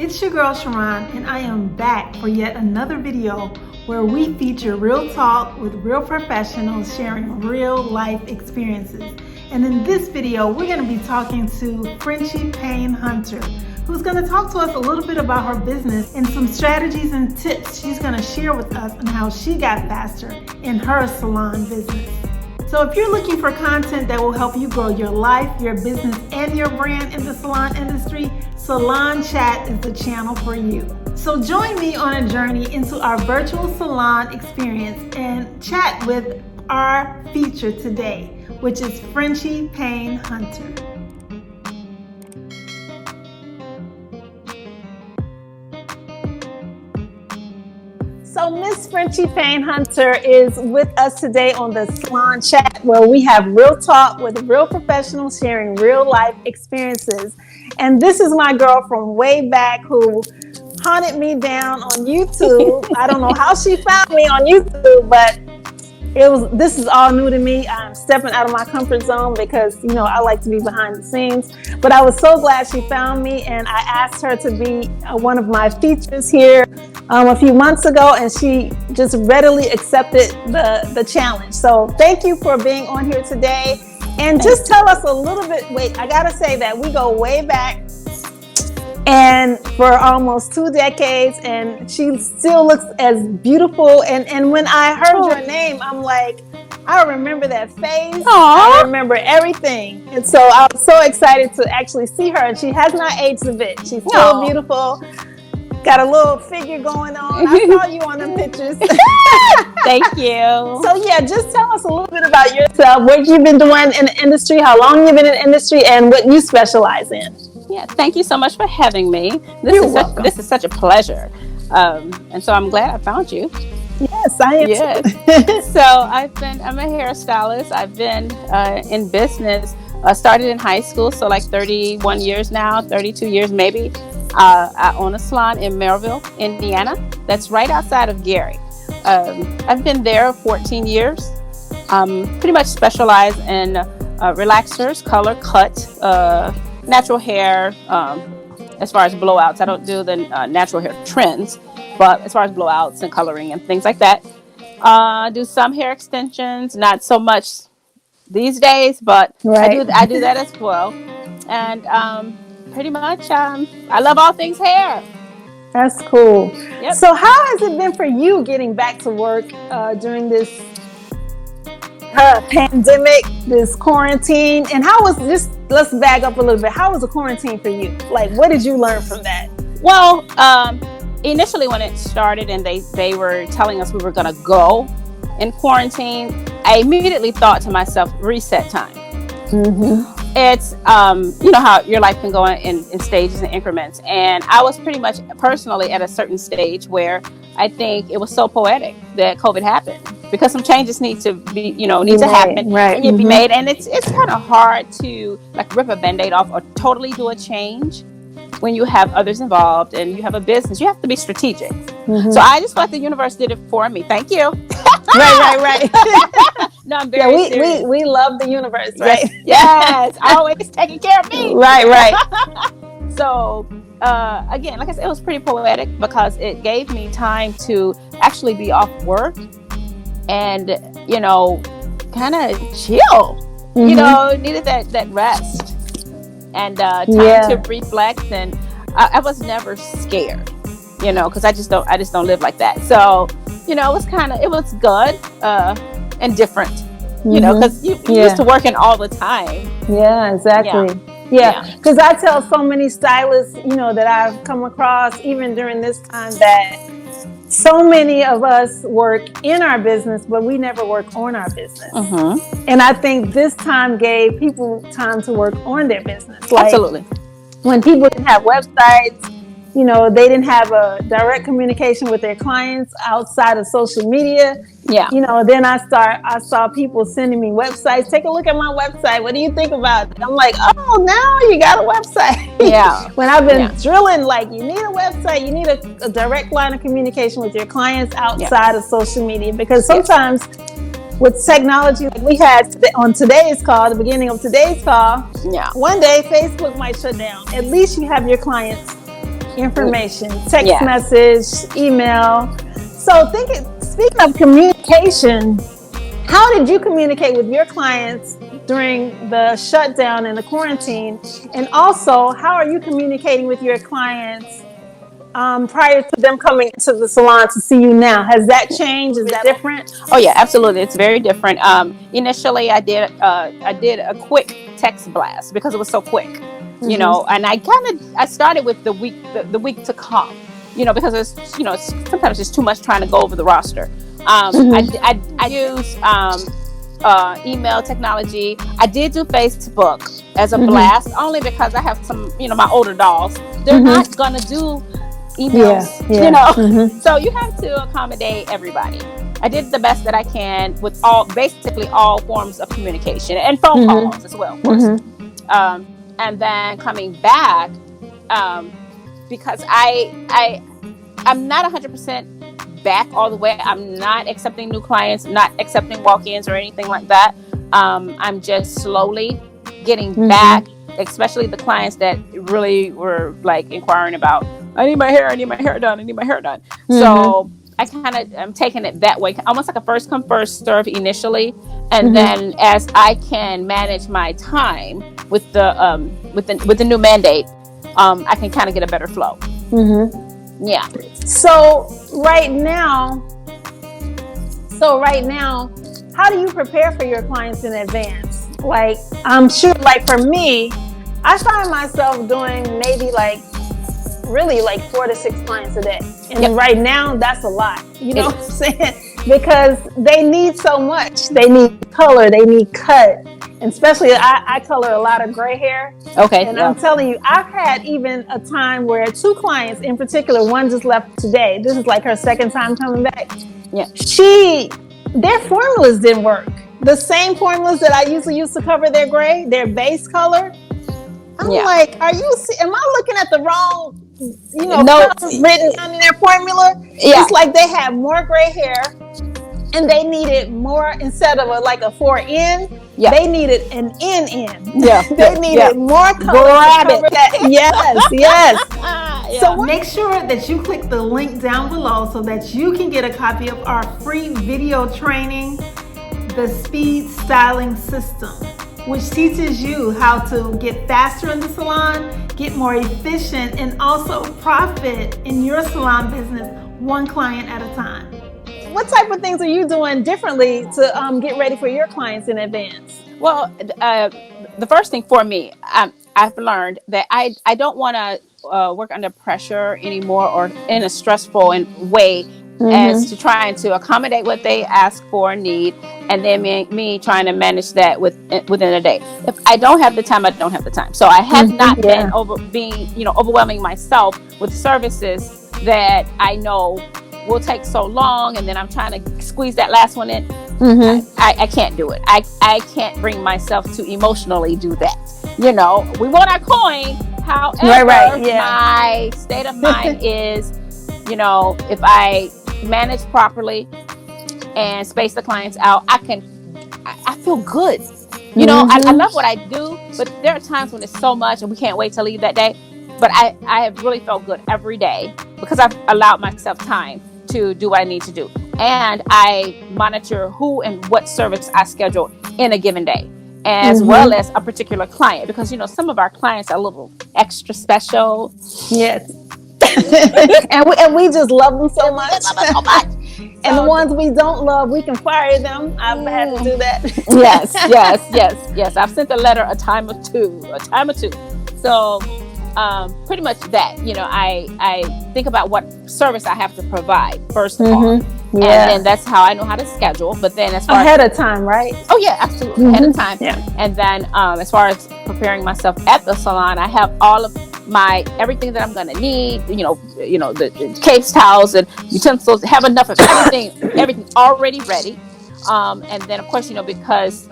It's your girl Sharon, and I am back for yet another video where we feature real talk with real professionals sharing real life experiences. And in this video, we're going to be talking to Frenchie Payne Hunter, who's going to talk to us a little bit about her business and some strategies and tips she's going to share with us on how she got faster in her salon business. So if you're looking for content that will help you grow your life, your business, and your brand in the salon industry, SalonCHAT is the channel for you. So join me on a journey into our virtual salon experience and chat with our feature today, which is Frenchie Payne Hunter. So Miss Frenchie Payne Hunter is with us today on the SalonCHAT, where we have real talk with real professionals sharing real life experiences. And this is my girl from way back who hunted me down on YouTube. I don't know how she found me on YouTube, but this is all new to me. I'm stepping out of my comfort zone because, I like to be behind the scenes. But I was so glad she found me, and I asked her to be one of my features here a few months ago, and she just readily accepted the challenge. So thank you for being on here today. And just tell us a little bit. Wait, I gotta say that we go way back, and for almost 2 decades, and she still looks as beautiful. And when I heard your name, I'm like, I remember that face. Aww. I remember everything. And so I was so excited to actually see her, and she has not aged a bit. She's still beautiful. Got a little figure going on. I saw you on the pictures. Thank you. So yeah, just tell us a little bit about yourself, what you've been doing in the industry, how long you've been in the industry, and what you specialize in. Yeah, thank you so much for having me. This is such a pleasure. And so I'm glad I found you. Yes, I am. Yes. So I'm a hairstylist. I've been in business, started in high school, so like 31 years now, 32 years maybe. I own a salon in Merrillville, Indiana. That's right outside of Gary. I've been there 14 years. Pretty much specialize in relaxers, color, cut, natural hair. As far as blowouts, I don't do the natural hair trends, but as far as blowouts and coloring and things like that, do some hair extensions. Not so much these days, but right. I do that as well. And pretty much, I love all things hair. That's cool. Yep. So how has it been for you getting back to work during this pandemic, this quarantine? And how was this, let's back up a little bit. How was the quarantine for you? Like, what did you learn from that? Well, initially when it started and they were telling us we were going to go in quarantine, I immediately thought to myself, reset time. Mm-hmm. It's, how your life can go in stages and increments. And I was pretty much personally at a certain stage where I think it was so poetic that COVID happened, because some changes need to be, to happen. Right. And be made. And it's kind of hard to like rip a Band-Aid off or totally do a change when you have others involved and you have a business. You have to be strategic. Mm-hmm. So I just thought the universe did it for me. Thank you. Right. No, I'm very serious. We love the universe, right? Yes, always taking care of me. Right. So, again, like I said, it was pretty poetic because it gave me time to actually be off work and, kind of chill. Mm-hmm. Needed that rest and time to reflect. And I was never scared, because I just don't live like that. So, it was good and different, because you used to working all the time. Yeah, exactly. Yeah, because I tell so many stylists, that I've come across even during this time, that so many of us work in our business, but we never work on our business. Mm-hmm. And I think this time gave people time to work on their business. Like, absolutely. When people didn't have websites, they didn't have a direct communication with their clients outside of social media. Yeah. Then I saw people sending me websites. Take a look at my website. What do you think about it? I'm like, oh, now you got a website. Yeah. When I've been drilling, like, you need a website, you need a direct line of communication with your clients outside of social media. Because sometimes with technology like we had on today's call, the beginning of today's call, one day Facebook might shut down. At least you have your clients information, text Yeah. message, email. So speaking of communication, how did you communicate with your clients during the shutdown and the quarantine? And also, how are you communicating with your clients prior to them coming to the salon to see you now? Has that changed? Is that different? Oh yeah, absolutely. It's very different. Initially, I did a quick text blast because it was so quick, you know. And I started with the week to come, you know, because it's, you know, sometimes it's too much trying to go over the roster. I use email technology. I did do Facebook as a blast only because I have some, you know, my older dolls. They're not gonna do emails, you know. So you have to accommodate everybody. I did the best that I can with basically all forms of communication and phone calls as well, of course. And then coming back, because I'm not 100% back all the way. I'm not accepting new clients, not accepting walk-ins or anything like that. I'm just slowly getting back, especially the clients that really were like inquiring about, I need my hair done. So I'm taking it that way, almost like a first come first serve initially, and then as I can manage my time with the new mandate, I can kind of get a better flow. Yeah. So right now, how do you prepare for your clients in advance? Like, I'm sure, like for me, I find myself doing maybe really 4 to 6 clients a day. And right now, that's a lot. You know what I'm saying? Because they need so much. They need color. They need cut. And especially, I color a lot of gray hair. Okay. And I'm telling you, I've had even a time where 2 clients in particular, one just left today. This is like her second time coming back. Yeah. Their formulas didn't work. The same formulas that I usually use to cover their gray, their base color. I'm like, am I looking at the wrong, colors written down in their formula? Yeah. It's like they have more gray hair and they needed more, instead of a 4N, they needed an NN. Yeah. They needed more color to cover that. Yes. So make sure that you click the link down below so that you can get a copy of our free video training, the S.P.E.E.D styling system, which teaches you how to get faster in the salon, get more efficient, and also profit in your salon business one client at a time. What type of things are you doing differently to get ready for your clients in advance? Well, the first thing for me, I've learned that I don't want to work under pressure anymore or in a stressful way as to trying to accommodate what they ask for and need, and then me trying to manage that within a day. If I don't have the time, I don't have the time. So I have not been overwhelming myself with services that I know will take so long, and then I'm trying to squeeze that last one in. I can't do it. I can't bring myself to emotionally do that. You know, we want our coin. However, my state of mind is, if I manage properly and space the clients out, I feel good. You know, I love what I do, but there are times when it's so much and we can't wait to leave that day. But I have really felt good every day because I've allowed myself time to do what I need to do. And I monitor who and what service I schedule in a given day, as well as a particular client, because, some of our clients are a little extra special. Yes. and we just love them so much. And the ones we don't love, we can fire them. I've had to do that. Yes. I've sent a letter a time or two. So pretty much that, I think about what service I have to provide first of all. And then that's how I know how to schedule. But then as far ahead of time, right? Oh yeah, absolutely. Ahead of time. Yeah. And then as far as preparing myself at the salon, I have all of everything that I'm going to need, the case towels and utensils, have enough of everything already ready. And then of course, because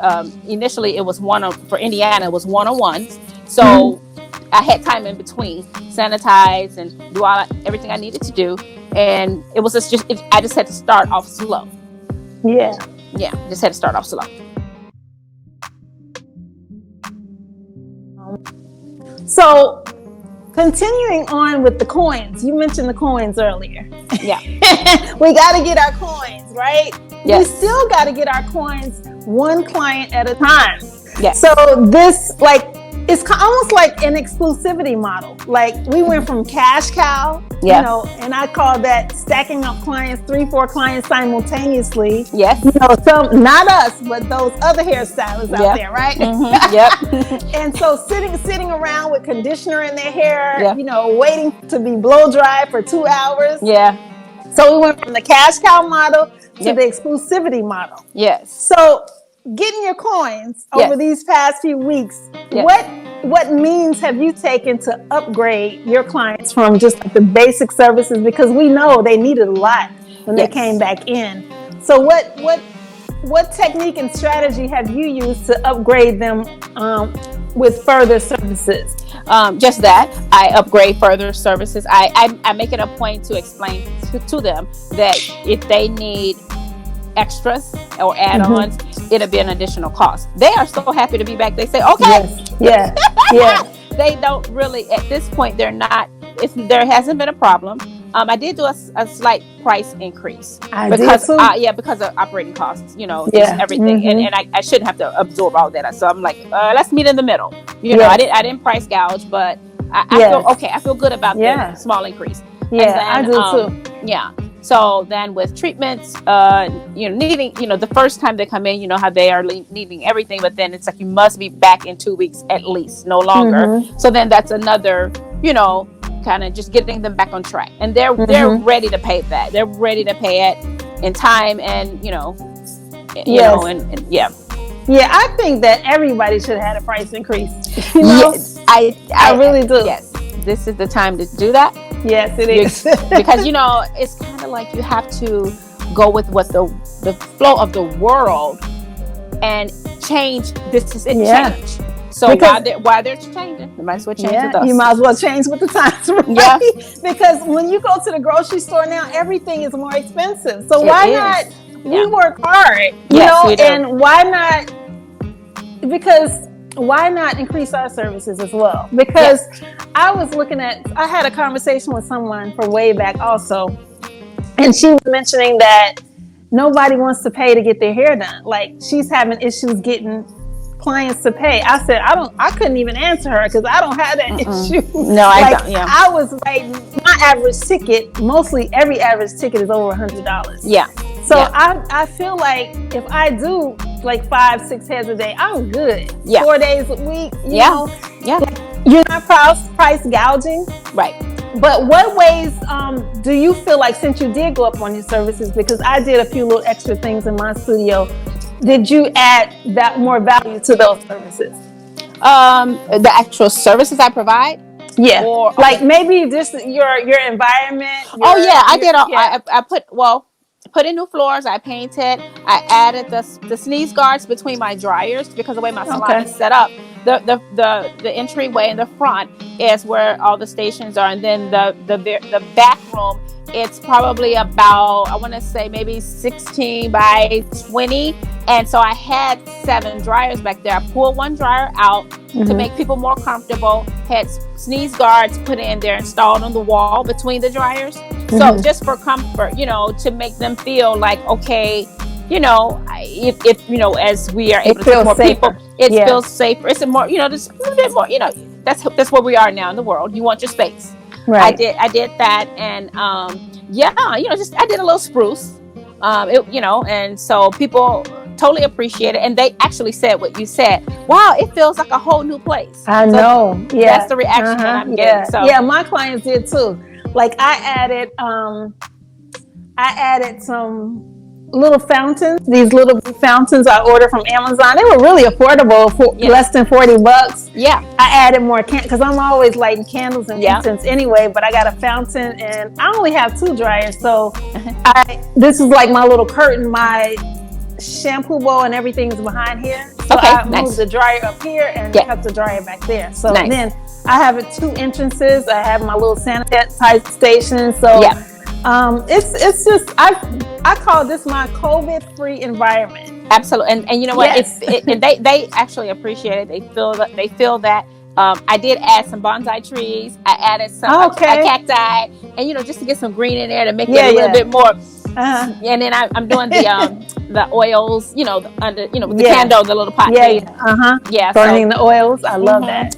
initially it was for Indiana, it was 1-on-ones. So I had time in between, sanitize and do everything I needed to do. And it was I just had to start off slow. Yeah, just had to start off slow. So continuing on with the coins, you mentioned the coins earlier. Yeah. We got to get our coins, right? Yes. We still got to get our coins one client at a time. Yes. So this, like, it's almost like an exclusivity model. Like, we went from cash cow, Yeah. you know, and I call that stacking up clients, 3-4 clients simultaneously. Yes. You know, some, not us, but those other hairstylists out Yep. there, right? Mm-hmm. Yep. And so sitting around with conditioner in their hair, Yeah. you know, waiting to be blow dry for 2 hours. Yeah. So we went from the cash cow model to Yep. the exclusivity model. Yes. So getting your coins over these past few weeks, what means have you taken to upgrade your clients from just like the basic services? Because we know they needed a lot when they came back in. So what technique and strategy have you used to upgrade them with further services? Just that I upgrade further services. I make it a point to explain to them that if they need extras or add-ons, it'll be an additional cost. They are so happy to be back. They say, okay. Yes. Yeah. They don't really, at this point, they're not, if there hasn't been a problem. I did do a slight price increase because of operating costs, you know, just everything. And I shouldn't have to absorb all that. So I'm like, let's meet in the middle. You know, I didn't price gouge, but I feel okay. I feel good about the small increase. Yeah, I do too. Yeah. So then with treatments, you know, needing, you know, the first time they come in, you know how they are needing everything, but then it's like you must be back in 2 weeks at least, no longer. So then that's another, you know, kind of just getting them back on track, and they're ready to pay that. They're ready to pay it in time, and you know, Yeah, I think that everybody should have had a price increase. You know? Yes, I really do. Yes, this is the time to do that. Yes, it is. Because you know, it's kind of like you have to go with what the flow of the world and change. This is change. So while they're changing, you might as well change with us. You might as well change with the times, right? Yeah. Because when you go to the grocery store now, everything is more expensive. So why not? We work hard, you know, and why not? Because why not increase our services as well? Because I had a conversation with someone from way back also, and she was mentioning that nobody wants to pay to get their hair done. Like, she's having issues getting clients to pay. I said, I couldn't even answer her because I don't have that issue. No, I don't. Yeah. I was writing my average ticket. Mostly every average ticket is over $100. Yeah. So I feel like if I do like 5-6 heads a day, I'm good. 4 days a week. You know, you're not price gouging, right? But what ways do you feel like, since you did go up on your services, because I did a few little extra things in my studio, did you add that more value to those services? The actual services I provide? Yeah. Or like maybe just your environment. I did all. I put in new floors. I painted. I added the sneeze guards between my dryers because the way my salon is set up, the entryway in the front is where all the stations are, and then the back room, it's probably about, I want to say maybe 16 by 20, and so I had 7 dryers back there. I pulled one dryer out to make people more comfortable, had sneeze guards put in there, installed on the wall between the dryers. So just for comfort, you know, to make them feel like, okay, you know, if you know, as we are able to take more people, it feels safer. It's a more, you know, just a little bit more, you know, that's where we are now in the world. You want your space. Right. I did that, and you know, just I did a little spruce, you know, and so people totally appreciate it, and they actually said what you said. Wow, it feels like a whole new place. I know. Yeah, that's the reaction that I'm getting. So my clients did too. Like I added some little fountains. These little fountains I ordered from Amazon. They were really affordable for less than $40. Yeah. I added more because I'm always lighting candles and incense anyway, but I got a fountain, and I only have 2 dryers. So this is like my little curtain. My shampoo bowl and everything's behind here. So I moved the dryer up here and kept the dryer back there. So then I have 2 entrances. I have my little sanitizer station. So it's just I call this my COVID-free environment. Absolutely, and you know what? And they actually appreciate it. They feel that I did add some bonsai trees. I added some a cacti, and just to get some green in there to make it a little bit more. And then I'm doing the oils, with the candle, the little pot thing. Burning the oils. I love that.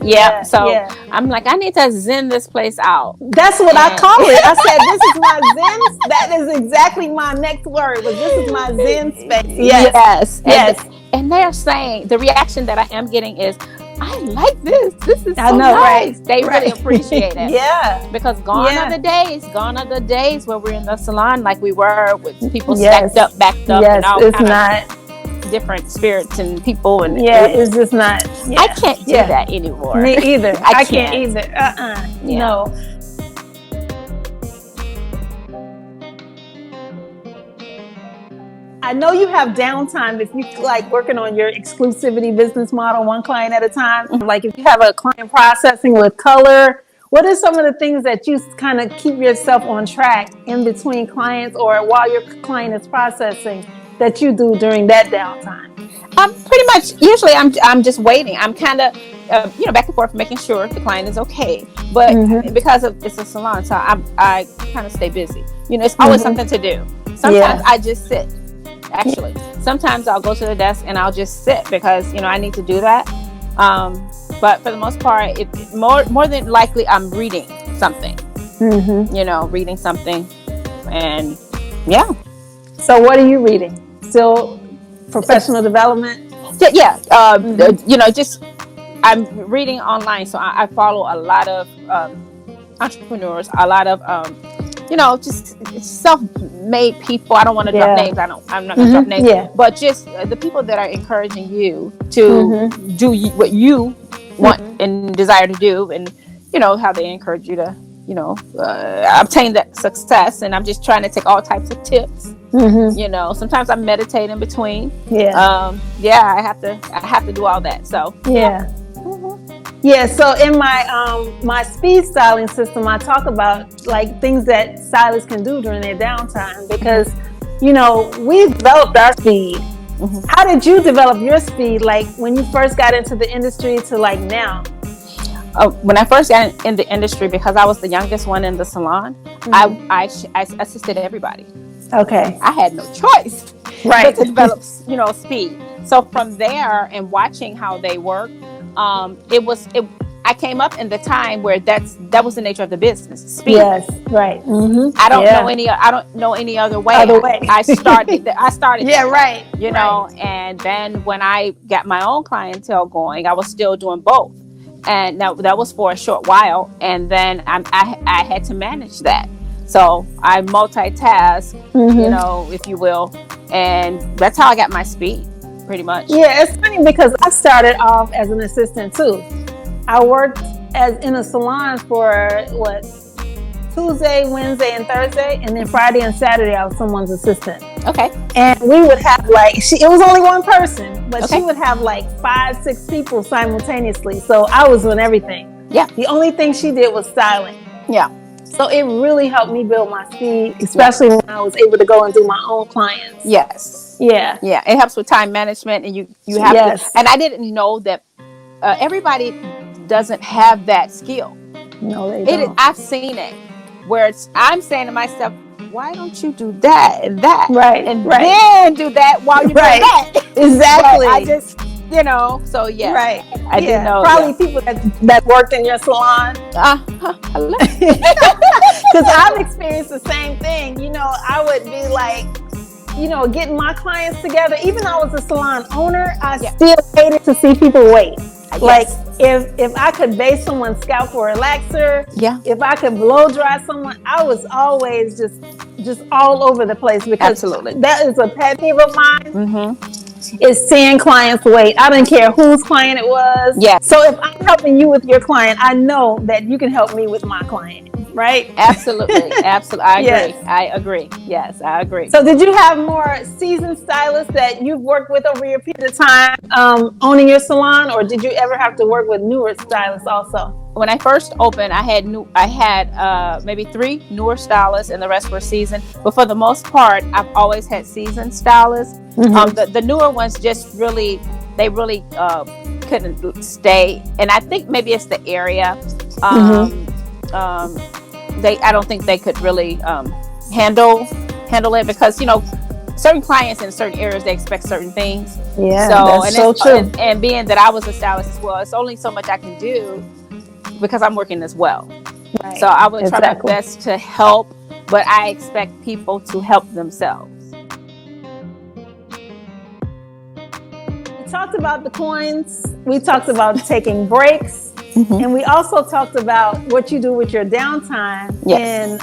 So I'm like, I need to zen this place out. That's what I call it. I said, this is my zen. That is exactly my next word. Was this is my zen space. Yes. And they're saying the reaction that I am getting is, I like this. This is so nice. Right? They really appreciate it. Because gone are the days where we're in the salon like we were with people stacked up, backed up, and all kind of different spirits and people. And it's just not. I can't do that anymore. Me either. I can't either. No. I know you have downtime if you like working on your exclusivity business model, one client at a time. Like if you have a client processing with color, what are some of the things that you kind of keep yourself on track in between clients or while your client is processing that you do during that downtime? Pretty much, usually I'm just waiting. I'm kind of, back and forth, making sure the client is okay. But because it's a salon, so I kind of stay busy. It's always something to do. Sometimes I just sit. Actually, sometimes I'll go to the desk and I'll just sit because I need to do that. But for the most part, more than likely I'm reading something. Reading something, and So what are you reading? Still professional development? Just I'm reading online, so I follow a lot of entrepreneurs, a lot of just self-made people. I don't want to drop names. I'm not going to drop names. But just the people that are encouraging you to do what you want and desire to do, and how they encourage you to obtain that success. And I'm just trying to take all types of tips. Sometimes I meditate in between. I have to do all that. So so in my speed styling system, I talk about like things that stylists can do during their downtime because, we developed our speed. How did you develop your speed? Like when you first got into the industry to like now? When I first got in the industry, because I was the youngest one in the salon, I assisted everybody. Okay. I had no choice but to develop, speed. So from there and watching how they work, I came up in the time where that was the nature of the business. Speed. Yes, right. I don't know any other way. I started. And then when I got my own clientele going, I was still doing both. And that was for a short while, and then I had to manage that. So I multitask, if you will, and that's how I got my speed, pretty much. Yeah, it's funny because I started off as an assistant too. I worked in a salon for Tuesday, Wednesday, and Thursday, and then Friday and Saturday I was someone's assistant. Okay. And we would have it was only one person, but she would have 5-6 people simultaneously. So I was doing everything. Yeah. The only thing she did was styling. Yeah. So it really helped me build my speed, especially when I was able to go and do my own clients. Yes. Yeah. Yeah. It helps with time management, and you have to. And I didn't know that everybody doesn't have that skill. No, they don't. I've seen it where I'm saying to myself, why don't you do that and that? Right. And then do that while you're doing that. Exactly. But I just, so yeah. Right. I didn't know. Probably people that worked in your salon. Because I've experienced the same thing. I would be like, getting my clients together. Even though I was a salon owner, I still hated to see people wait. Yes. Like if I could base someone's scalp for a relaxer, if I could blow dry someone, I was always just all over the place because that is a pet peeve of mine. Is seeing clients wait. I didn't care whose client it was. Yeah. So if I'm helping you with your client, I know that you can help me with my client, right? Absolutely. I agree. Yes, I agree. So did you have more seasoned stylists that you've worked with over your period of time owning your salon, or did you ever have to work with newer stylists also? When I first opened, I had maybe 3 newer stylists, and the rest were seasoned. But for the most part, I've always had seasoned stylists. The newer ones just really couldn't stay. And I think maybe it's the area. I don't think they could really handle it, because certain clients in certain areas, they expect certain things. Yeah, so that's and so true. And being that I was a stylist as well, it's only so much I can do because I'm working as well. Right. So I would try my best to help, but I expect people to help themselves. We talked about the coins. We talked about taking breaks. And we also talked about what you do with your downtime in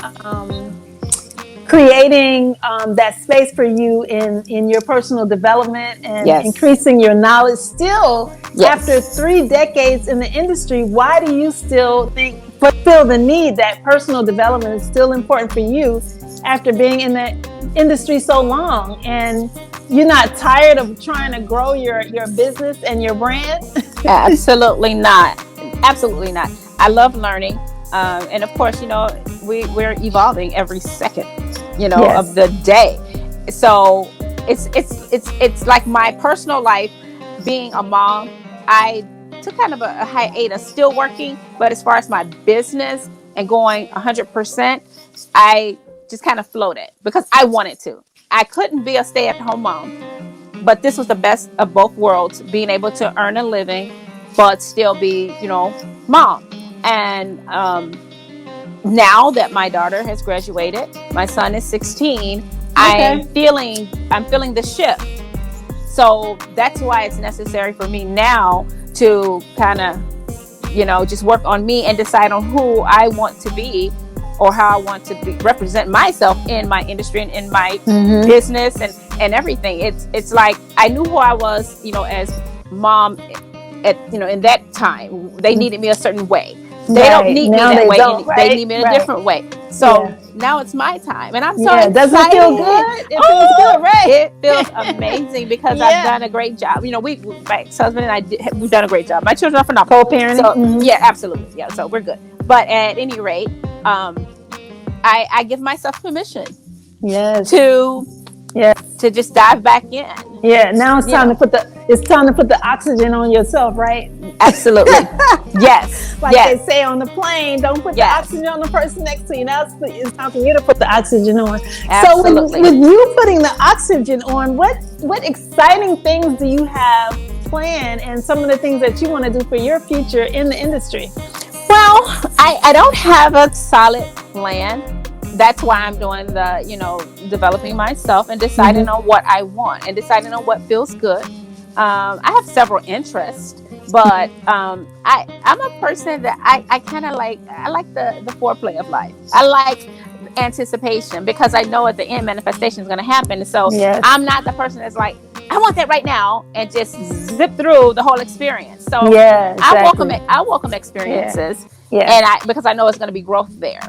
creating that space for you in your personal development and increasing your knowledge. Still, after 3 decades in the industry, why do you still feel the need that personal development is still important for you after being in the industry so long? And you're not tired of trying to grow your business and your brand? Absolutely not. Absolutely not. I love learning. And of course, we're evolving every second, of the day. So it's like my personal life, being a mom, I took kind of a hiatus, still working, but as far as my business and going 100%, I just kind of floated because I wanted to. I couldn't be a stay-at-home mom, but this was the best of both worlds, being able to earn a living but still be, mom. And now that my daughter has graduated, my son is 16, I'm feeling the shift. So that's why it's necessary for me now to kind of, just work on me and decide on who I want to be, or how I want to represent myself in my industry and in my business and everything. It's like I knew who I was, as mom at in that time. They needed me a certain way. They don't need me that way. They need me in a different way. So now it's my time, and I'm so excited. Does it feel good? It feels good, right? It feels amazing because I've done a great job. My ex-husband and I we've done a great job. My children are phenomenal. Co-parenting. So, yeah, absolutely. Yeah, so we're good. But at any rate, I give myself permission. To just dive back in. Yeah, now it's time to put the oxygen on yourself, right? Absolutely. Yes. Like they say on the plane, don't put the oxygen on the person next to you. Now it's time for you to put the oxygen on. Absolutely. So with you putting the oxygen on, what exciting things do you have planned, and some of the things that you want to do for your future in the industry? Well, I don't have a solid plan. That's why I'm doing the, developing myself and deciding on what I want and deciding on what feels good. I have several interests, but I'm a person that I kind of like the foreplay of life. I like anticipation because I know at the end manifestation is going to happen. So I'm not the person that's like, I want that right now and just zip through the whole experience. So I welcome experiences, and because I know it's going to be growth there.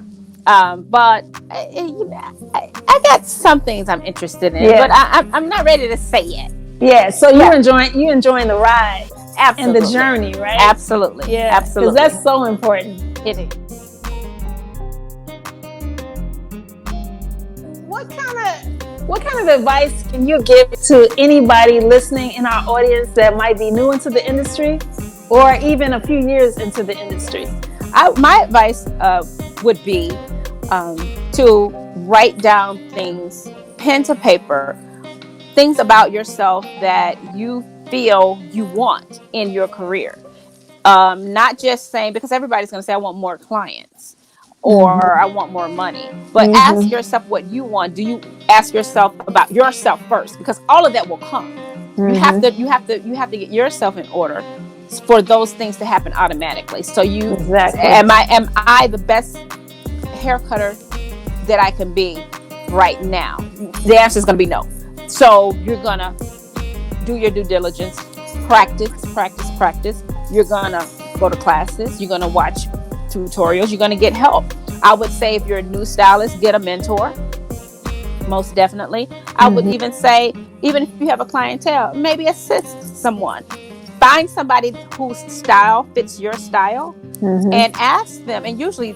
But I got some things I'm interested in, but I'm not ready to say it. Yeah. So you're enjoying the ride, and the journey, right? Absolutely. Yeah. Absolutely. Because that's so important. It is. What kind of advice can you give to anybody listening in our audience that might be new into the industry, or even a few years into the industry? My advice would be to write down things, pen to paper, things about yourself that you feel you want in your career. Not just saying, because everybody's going to say, I want more clients or I want more money. But ask yourself what you want. Do you ask yourself about yourself first? Because all of that will come. You have to get yourself in order for those things to happen automatically. So am I the best hair cutter that I can be right now? The answer is going to be no. So you're going to do your due diligence, practice. You're going to go to classes. You're going to watch tutorials. You're going to get help. I would say if you're a new stylist, get a mentor. Most definitely. I would even say, even if you have a clientele, maybe assist someone. Find somebody whose style fits your style and ask them. And usually,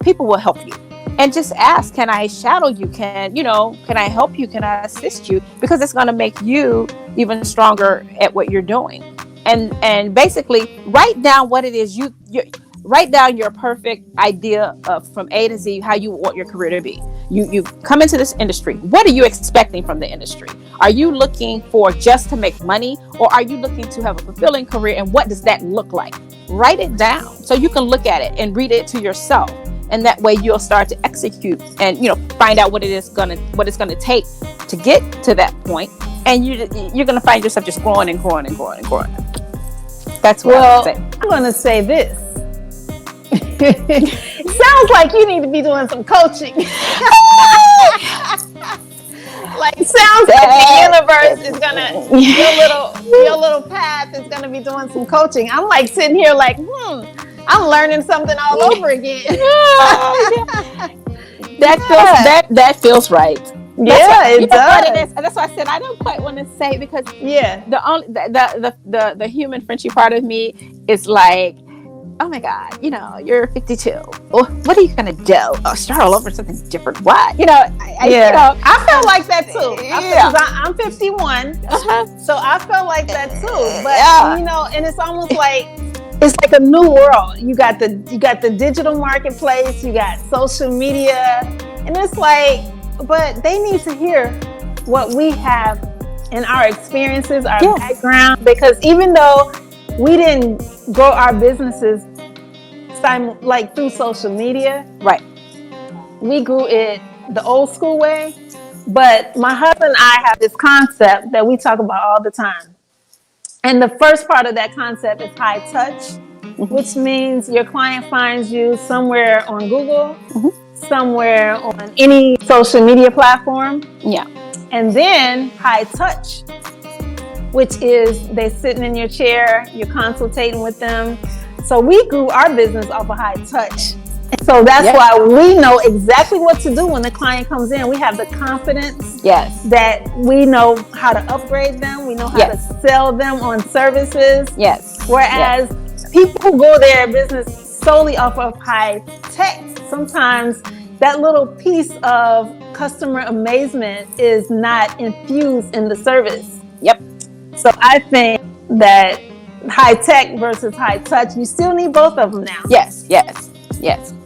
people will help you. And just ask, can I shadow you? Can I help you? Can I assist you? Because it's going to make you even stronger at what you're doing. and basically write down what it is you write down your perfect idea of from A to Z how you want your career to be. You come into this industry. What are you expecting from the industry? Are you looking for just to make money, or are you looking to have a fulfilling career, and what does that look like? Write it down so you can look at it and read it to yourself, and that way you'll start to execute and find out what it's gonna take to get to that point, and you're gonna find yourself just growing and growing and growing and growing. That's what I would say. I'm gonna say this. Sounds like you need to be doing some coaching. Like, sounds like the universe is gonna your little path is gonna be doing some coaching. I'm like sitting here like, I'm learning something all over again. That feels right. It does. That's why I said I don't quite want to say, because the human Frenchie part of me is like, oh my God, you're 52. Well, what are you gonna do? Oh, start all over, something different. What? I felt like that too. I'm 51, so I felt like that too. But and it's almost like it's like a new world. You got the digital marketplace, you got social media, and it's like, but they need to hear what we have in our experiences, our background, because even though we didn't grow our businesses like through social media, right? We grew it the old school way. But my husband and I have this concept that we talk about all the time. And the first part of that concept is high touch, which means your client finds you somewhere on Google, somewhere on any social media platform. Yeah. And then high touch, which is they sitting in your chair, you're consultating with them. So we grew our business off of high touch. And so that's why we know exactly what to do when the client comes in. We have the confidence that we know how to upgrade them. We know how to sell them on services. Yes. Whereas people who go their business solely off of high tech, sometimes that little piece of customer amazement is not infused in the service. Yep. So I think that high tech versus high touch, you still need both of them now. Yes.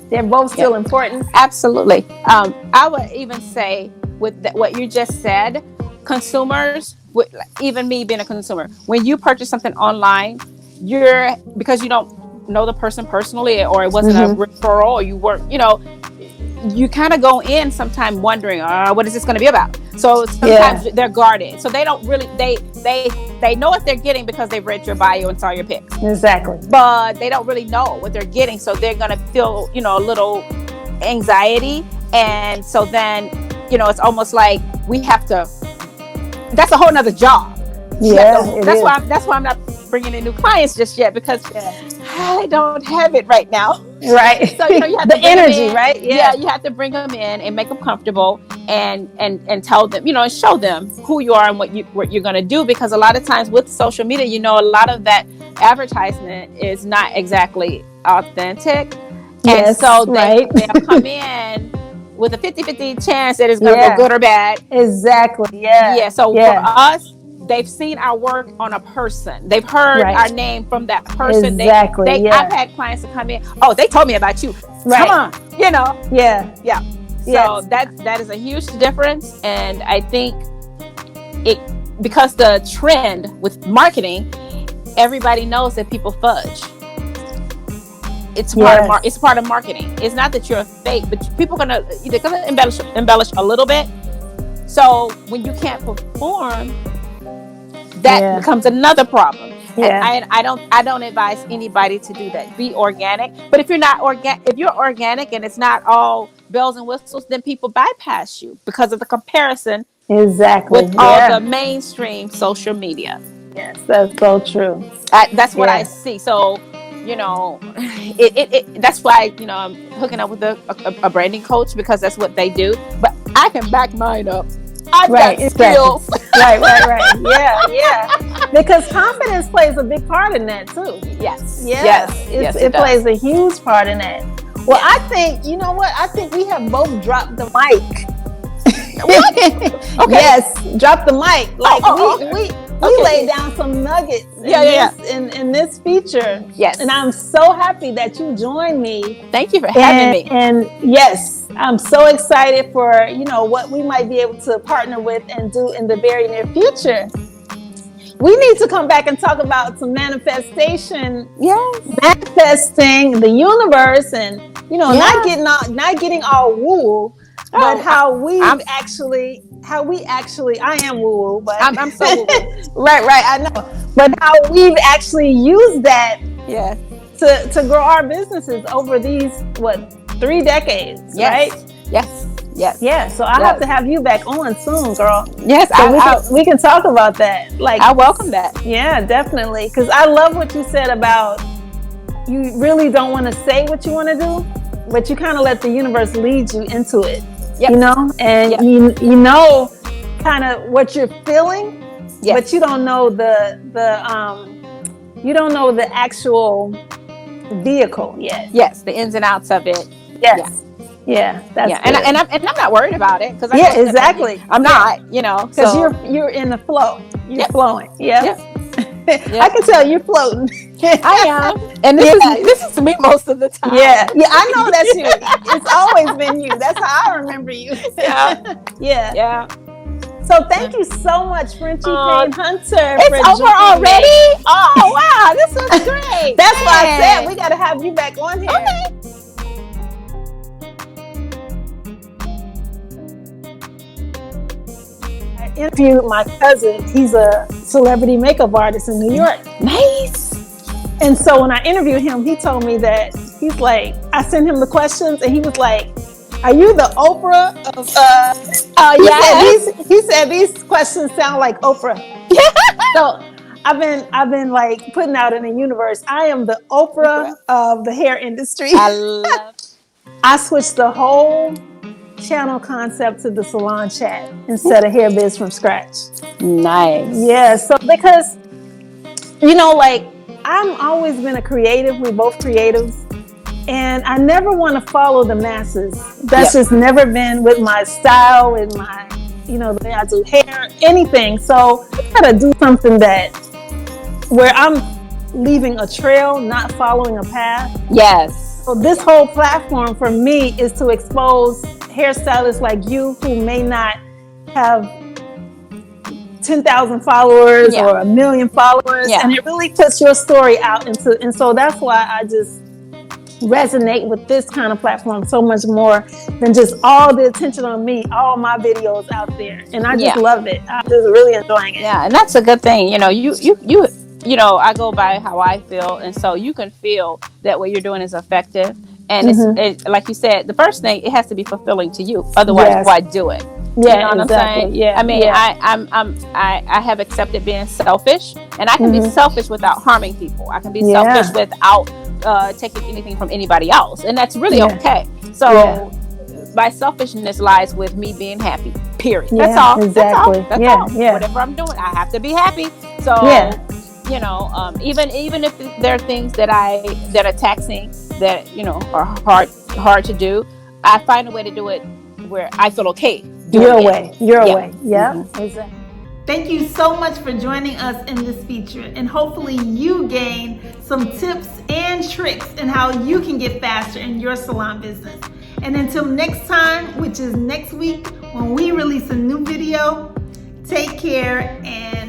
They're both still important. Absolutely. I would even say with what you just said, consumers, even me being a consumer, when you purchase something online, because you don't know the person personally, or it wasn't a referral, or you weren't, you kind of go in sometime wondering, what is this going to be about? So sometimes they're guarded. So they don't really, they know what they're getting because they've read your bio and saw your pics. Exactly. But they don't really know what they're getting. So they're going to feel, a little anxiety. And so then, it's almost like we have to, that's a whole nother job. Yeah. That's why I'm not bringing in new clients just yet, because I don't have it right now. Right. So you have the energy, right? Yeah. You have to bring them in and make them comfortable and tell them, and show them who you are and what you're going to do, because a lot of times with social media, a lot of that advertisement is not exactly authentic. Yes, and so they'll come in with a 50-50 chance that it's going to go good or bad. Exactly. Yeah. So for us, they've seen our work on a person. They've heard our name from that person. Exactly. I've had clients to come in. Oh, they told me about you. Right. Come on. Yeah. So that is a huge difference. And I think because the trend with marketing, everybody knows that people fudge. It's part of marketing. It's not that you're a fake, but people they're gonna embellish a little bit. So when you can't perform, that becomes another problem. Yeah. And I don't advise anybody to do that. Be organic. But if you're organic and it's not all bells and whistles, then people bypass you because of the comparison. Exactly. With all the mainstream social media. Yes, that's so true. That's what I see. So, that's why, I'm hooking up with a branding coach, because that's what they do. But I can back mine up. I've got skills. Right. Yeah. Because confidence plays a big part in that too. Yes. It plays a huge part in that. Well, I think, I think we have both dropped the mic. Okay. Yes, drop the mic. Like we laid down some nuggets in this feature. Yes. And I'm so happy that you joined me. Thank you for having me. And yes, I'm so excited for, you know, what we might be able to partner with and do in the very near future. We need to come back and talk about some manifestation. Yes. Manifesting the universe and, you know, not getting all woo, but how we actually, I am woo, but I'm so woo. right, I know. But how we've actually used that to grow our businesses over these 3 decades, right? Yes. Yeah, so I have to have you back on soon, girl. Yes, so we can talk about that. Like, I welcome that. Yeah, definitely. Because I love what you said about you really don't want to say what you want to do, but you kind of let the universe lead you into it. Yep. You know, and you know kind of what you're feeling, but you don't know the actual vehicle yet. Yes, the ins and outs of it. Yes. Yeah, that's and I'm not worried about it because exactly. I'm not, you know, because you're in the flow. You're flowing. Yeah. I can tell you're floating. I am, and this is me most of the time. Yeah, I know that's you. It's always been you. That's how I remember you. Yeah. So thank you so much, Frenchie Payne Hunter. It's over already. Oh wow, this was great. That's why I said we got to have you back on here. Okay. Interviewed my cousin. He's a celebrity makeup artist in New York. Nice. And so when I interviewed him, he told me that he's like, I sent him the questions and he was like, are you the Oprah of he said these questions sound like Oprah. So I've been like putting out in the universe, I am the Oprah of the hair industry. I switched the whole channel concept to the SalonCHAT instead of Hair Biz from scratch. Nice. Yeah, so because, you know, like I've always been a creative. We're both creatives. And I never want to follow the masses. That's just never been with my style, with my, you know, the way I do hair, anything. So I gotta do something where I'm leaving a trail, not following a path. Yes. So this whole platform for me is to expose hairstylists like you who may not have 10,000 followers or 1 million followers, and it really puts your story out into. And so that's why I just resonate with this kind of platform so much more than just all the attention on me, all my videos out there. And I just love it. I'm just really enjoying it. Yeah, and that's a good thing. You know, you know, I go by how I feel, and so you can feel that what you're doing is effective. And it's like you said, the first thing, it has to be fulfilling to you. Otherwise, why do it? Yeah, you know what I'm saying? Yeah. I mean, I have accepted being selfish, and I can be selfish without harming people. I can be selfish without taking anything from anybody else, and that's really okay. So my selfishness lies with me being happy. Period. That's all. Exactly. That's all. Whatever I'm doing, I have to be happy. So you know, even if there are things that are taxing, that, you know, are hard to do, I find a way to do it where I feel okay. Your way. Yeah. Exactly. Thank you so much for joining us in this feature, and hopefully you gain some tips and tricks in how you can get faster in your salon business. And until next time, which is next week when we release a new video, take care and